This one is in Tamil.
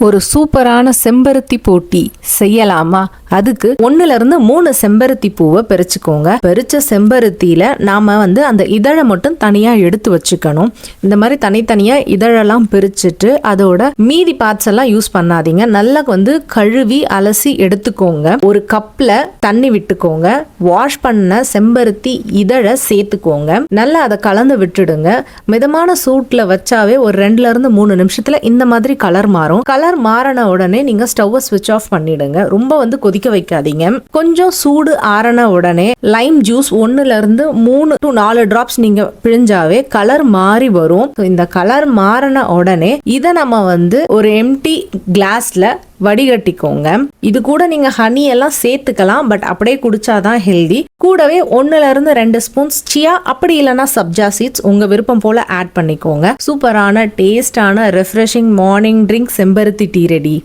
ஒரு சூப்பரான செம்பருத்தி போட்டி செய்யலாமா? அதுக்கு 1-3 செம்பருத்தி பூவை பறிச்சுக்கோங்க. பறிச்ச செம்பருத்தியில நாம அந்த இதழை மட்டும் தனியா எடுத்து வச்சுக்கணும். இந்த மாதிரி தனித்தனியா இதழெல்லாம் பிரிச்சுட்டு அதோட மீதி பார்ட்ஸ் எல்லாம் யூஸ் பண்ணாதீங்க. நல்லா கழுவி அலசி எடுத்துக்கோங்க. ஒரு கப்ல தண்ணி விட்டுக்கோங்க. வாஷ் பண்ண செம்பருத்தி இதழை சேர்த்துக்கோங்க. நல்லா அதை கலந்து விட்டுடுங்க. மிதமான சூட்ல வச்சாவே ஒரு 2-3 நிமிஷத்துல இந்த மாதிரி கலர் மாறும். கலர் மாறின உடனே நீங்க ஸ்டவ்வை ஸ்விட்ச் ஆஃப் பண்ணிடுங்க. ரொம்ப கொதிக்க வைக்காதீங்க. கொஞ்சம் சூடு ஆறின உடனே லைம் ஜூஸ் 1-3 to 4 டிராப்ஸ் நீங்க பிழிஞ்சாவே கலர் மாறி வரும். இந்த கலர் மாறின உடனே இதை நம்ம ஒரு எம்டி கிளாஸ்ல வடிகட்டிக்கோங்க. இது கூட நீங்க ஹனி எல்லாம் சேர்த்துக்கலாம். பட் அப்படியே குடிச்சாதான் ஹெல்தி. கூடவே 1-2 ஸ்பூன்ஸ் சியா அப்படி இல்லைன்னா சப்ஜா சீட்ஸ் உங்க விருப்பம் போல ஆட் பண்ணிக்கோங்க. சூப்பரான டேஸ்டான ரெஃப்ரெஷிங் மார்னிங் ட்ரிங்க் செம்பருத்தி டீ ரெடி.